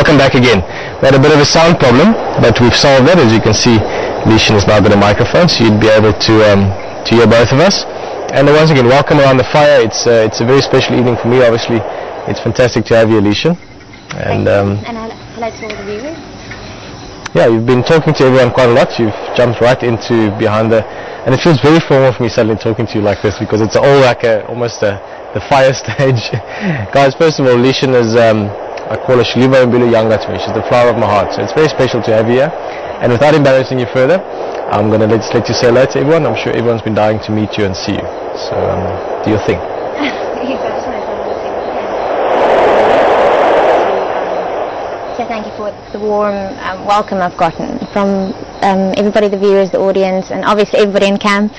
welcome back again. We had a bit of a sound problem, but we've solved that. As you can see, Lishan has now got a microphone, so you'd be able to hear both of us. And once again, welcome around the fire. It's a very special evening for me. Obviously, it's fantastic to have you, Lishan. And hello to all the viewers. Yeah, you've been talking to everyone quite a lot. You've jumped right into behind the, and it feels very formal for me suddenly talking to you like this, because it's all like almost the fire stage. Guys, first of all, Lishan is, I call her Shliva Mbulu Yanga to me. She's the flower of my heart. So it's very special to have you here. And without embarrassing you further, I'm going to let you say hello to everyone. I'm sure everyone's been dying to meet you and see you. So do your thing. So thank you for the warm welcome I've gotten from everybody, the viewers, the audience, and obviously everybody in camp,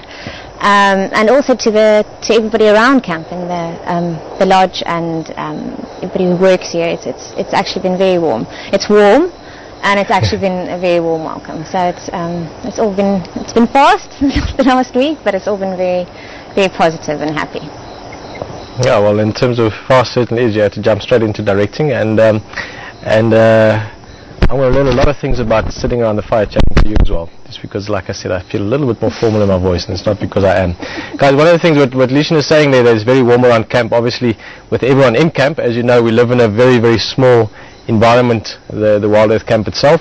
and also to everybody around camp in the lodge and everybody who works here. It's actually been very warm. It's warm, and it's actually been a very warm welcome. So it's been fast the last week, but it's all been very, very positive and happy. Yeah, well, in terms of fast, certainly is. You had to jump straight into directing, and I'm going to learn a lot of things about sitting around the fire chatting to you as well, just because, like I said, I feel a little bit more formal in my voice, and it's not because I am. Guys, one of the things what Lishan is saying there, that is very warm around camp. Obviously, with everyone in camp, as you know, we live in a very, very small environment, the Wild Earth camp itself.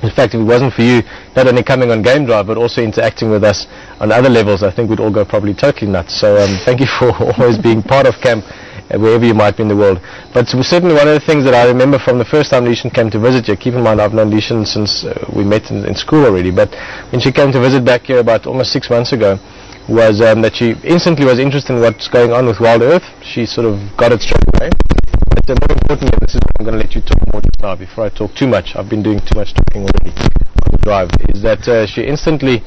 In fact, if it wasn't for you not only coming on Game Drive, but also interacting with us on other levels, I think we'd all go probably totally nuts. So thank you for always being part of camp, wherever you might be in the world. But certainly one of the things that I remember from the first time Lishan came to visit you, keep in mind I've known Lishan since we met in school already, but when she came to visit back here about almost 6 months ago, was that she instantly was interested in what's going on with Wild Earth. She sort of got it straight away. But more importantly, this is what I'm going to let you talk more just now before I talk too much. I've been doing too much talking already on the drive, is that she instantly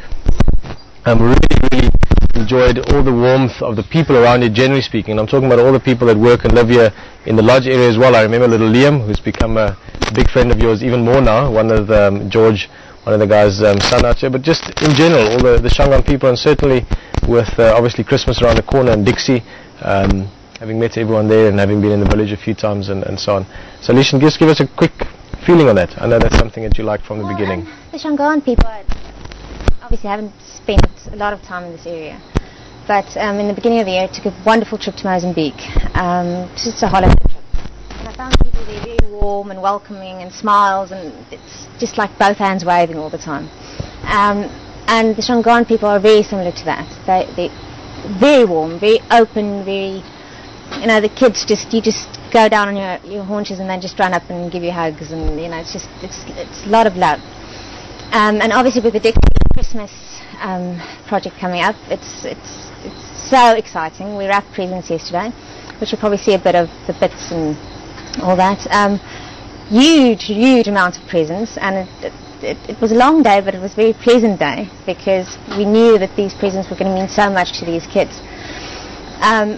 really enjoyed all the warmth of the people around you, generally speaking. And I'm talking about all the people that work and live here in the lodge area as well. I remember little Liam, who's become a big friend of yours even more now, one of George, one of the guys' son out here, but just in general, all the Shangaan people, and certainly with obviously Christmas around the corner and Dixie, having met everyone there and having been in the village a few times and so on. So Lishan, just give us a quick feeling on that. I know that's something that you liked from the beginning. The Shangaan people obviously haven't spent a lot of time in this area, but in the beginning of the year I took a wonderful trip to Mozambique, just a holiday trip, and I found people there very warm and welcoming and smiles, and it's just like both hands waving all the time. And the Shangaan people are very similar to that. They're very warm, very open, very, you know, the kids you just go down on your haunches and they just run up and give you hugs, and you know, it's a lot of love. And obviously with the Dixie Christmas project coming up, it's so exciting. We wrapped presents yesterday, which you'll probably see a bit of the bits and all that. Huge amount of presents, and it was a long day, but it was a very pleasant day, because we knew that these presents were going to mean so much to these kids.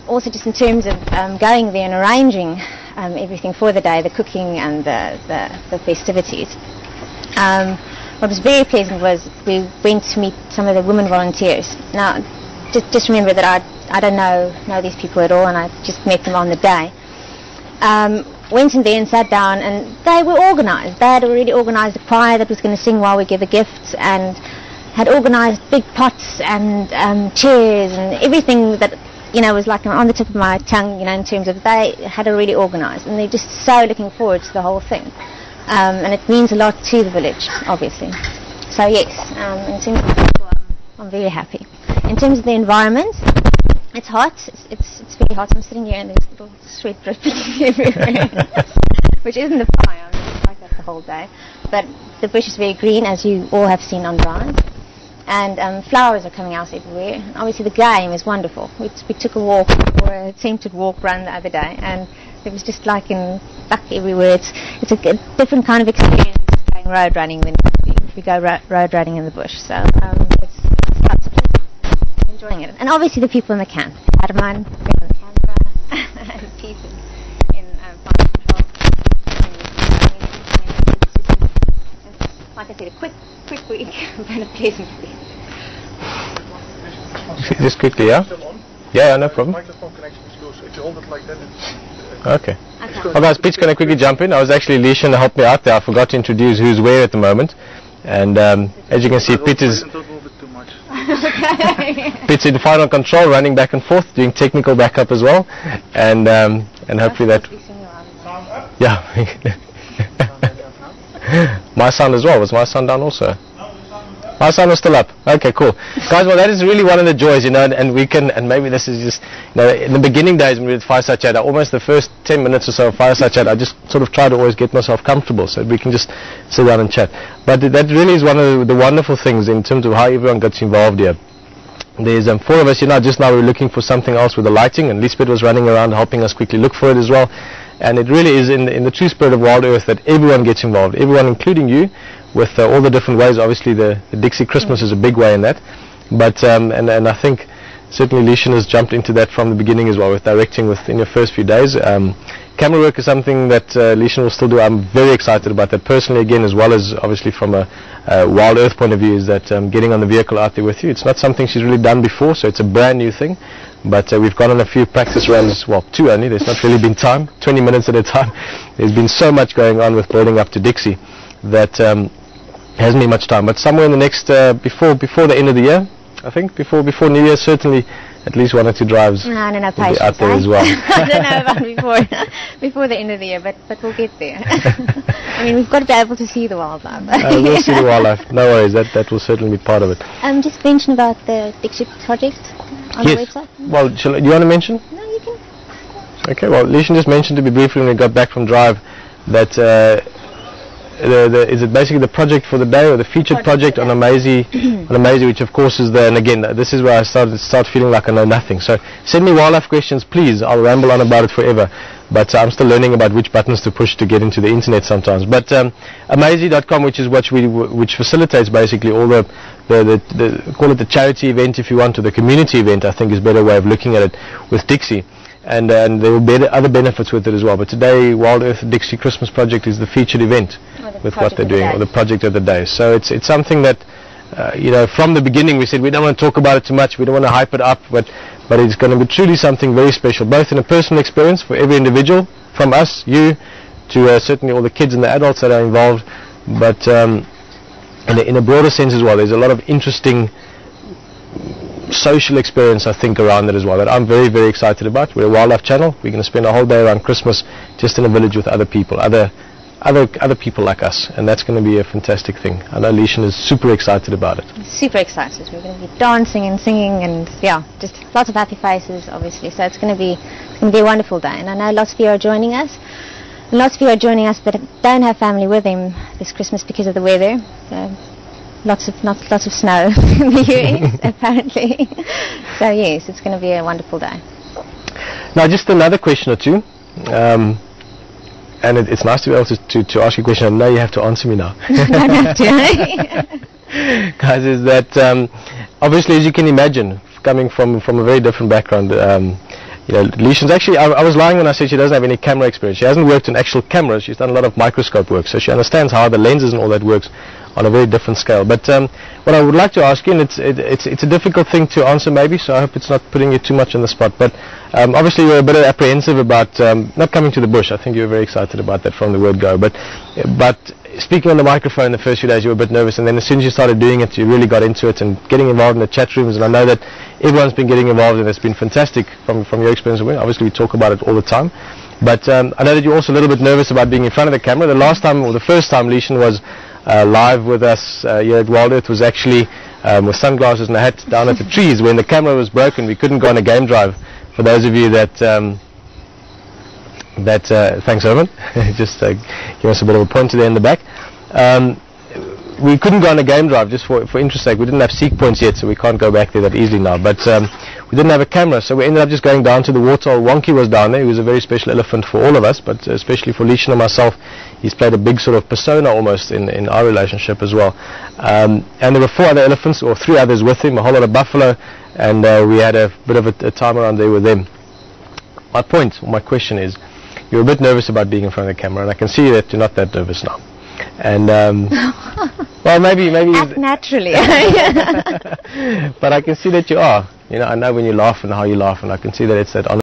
Also, just in terms of going there and arranging everything for the day, the cooking and the festivities. What was very pleasant was we went to meet some of the women volunteers. Now, just remember that I don't know these people at all, and I just met them on the day. Went in there and sat down, and they were organised. They had already organised a choir that was going to sing while we gave the gifts, and had organised big pots and chairs and everything that, you know, was like on the tip of my tongue, you know, in terms of they had already organised, and they're just so looking forward to the whole thing. And it means a lot to the village, obviously. So yes, in terms of people, I'm very happy. In terms of the environment, it's hot. It's very hot. I'm sitting here and there's little sweat dripping everywhere, which isn't a fire. I mean, it's like that the whole day. But the bush is very green, as you all have seen on drive, and flowers are coming out everywhere. And obviously, the game is wonderful. We took a walk, or a attempted walk-run the other day, and it was just like duck everywhere. It's a different kind of experience going road running than if we go road running in the bush. So it's enjoying it. And obviously the people in the camp. Herman, in the camera, and Pete in fire control. It's like I said, a quick week, but a pleasant week. Just quickly, yeah? Yeah, no problem. Microphone connection is good. So if you hold it like that, it's... Okay. Well, guys, Pete's going to quickly jump in. I was actually Leishan to help me out there. I forgot to introduce who's where at the moment. And as you can see, Pete is... Pete's in final control, running back and forth, doing technical backup as well. And hopefully that... Yeah. My sound as well. Was my sound down also? My sound was still up. Okay, cool. Guys, well, that is really one of the joys, you know, and we can, and maybe this is just, you know, in the beginning days when we did Fireside Chat, almost the first 10 minutes or so of Fireside Chat, I just sort of try to always get myself comfortable so we can just sit down and chat. But that really is one of the wonderful things in terms of how everyone gets involved here. There's 4 of us, you know, just now we're looking for something else with the lighting, and Lisbeth was running around helping us quickly look for it as well. And it really is in the true spirit of Wild Earth that everyone gets involved, everyone including you, with all the different ways. Obviously the Dixie Christmas is a big way in that, but and I think certainly Leishan has jumped into that from the beginning as well, with directing within your first few days. Camera work is something that Leishan will still do. I'm very excited about that personally, again, as well as obviously from a Wild Earth point of view, is that getting on the vehicle out there with you. It's not something she's really done before, so it's a brand new thing. But we've gone on a few practice runs, well, 2 only. There's not really been time, 20 minutes at a time. There's been so much going on with building up to Dixie that hasn't been much time. But somewhere in the next, before the end of the year, I think, before New Year, certainly at least 1 or 2 drives no, will be out there as well. I don't know about before the end of the year, but we'll get there. I mean, we've got to be able to see the wildlife. We'll see the wildlife. No worries, that will certainly be part of it. Just mention about the Dixie project on the website. Well, do you want to mention? No, you can. Okay, well, Leishan just mentioned to me briefly when we got back from drive that is it basically the project for the day, or the featured project on Amazi, which of course is and again, this is where I start feeling like I know nothing. So send me wildlife questions, please. I'll ramble on about it forever, but I'm still learning about which buttons to push to get into the internet sometimes. But Amazi.com, which is which facilitates basically all the call it the charity event if you want, or the community event, I think is a better way of looking at it with Dixie. And there will be other benefits with it as well. But today, Wild Earth Dixie Christmas Project is the featured event with what they're doing, or the project of the day. So it's something that, you know, from the beginning we said we don't want to talk about it too much, we don't want to hype it up, but it's going to be truly something very special, both in a personal experience for every individual, from us, you, to certainly all the kids and the adults that are involved, but in a broader sense as well. There's a lot of interesting social experience, I think, around it as well, that I'm very, very excited about. We're a wildlife channel. We're going to spend a whole day around Christmas just in a village with other people, other people like us, and that's going to be a fantastic thing. I know Leishan is super excited about it. Super excited. We're going to be dancing and singing, and yeah, just lots of happy faces, obviously. So it's going to be a wonderful day, and I know lots of you are joining us. Lots of you are joining us that don't have family with them this Christmas because of the weather. Lots of snow in the US, apparently. So yes, it's going to be a wonderful day. Now, just another question or two, and it's nice to be able to ask you a question. I know you have to answer me now. You don't have to. Guys, is that obviously, as you can imagine, coming from a very different background, you know, Leishan's actually, I was lying when I said she doesn't have any camera experience. She hasn't worked on actual cameras. She's done a lot of microscope work, so she understands how the lenses and all that works on a very different scale. But what I would like to ask you, and it's a difficult thing to answer maybe, so I hope it's not putting you too much on the spot, but obviously you're a bit apprehensive about not coming to the bush. I think you were very excited about that from the word go, but speaking on the microphone the first few days you were a bit nervous, and then as soon as you started doing it you really got into it and getting involved in the chat rooms, and I know that everyone's been getting involved and it's been fantastic from your experience. Obviously we talk about it all the time, but I know that you're also a little bit nervous about being in front of the camera. The last time, or the first time Leishan was live with us here at Wild Earth was actually with sunglasses and a hat down at the trees when the camera was broken. We couldn't go on a game drive. For those of you that thanks Herman, just give us a bit of a pointer there in the back. We couldn't go on a game drive just for interest sake. We didn't have seek points yet, so we can't go back there that easily now, but we didn't have a camera, so we ended up just going down to the waterhole. Wonky was down there. He was a very special elephant for all of us, but especially for Leishan and myself. He's played a big sort of persona almost in our relationship as well. And there were 4 other elephants, or 3 others with him, a whole lot of buffalo, and we had a bit of a time around there with them. My point, or my question is, you're a bit nervous about being in front of the camera, and I can see that you're not that nervous now. And well, maybe act naturally. But I can see that you are. You know, I know when you laugh and how you laugh, and I can see that it's that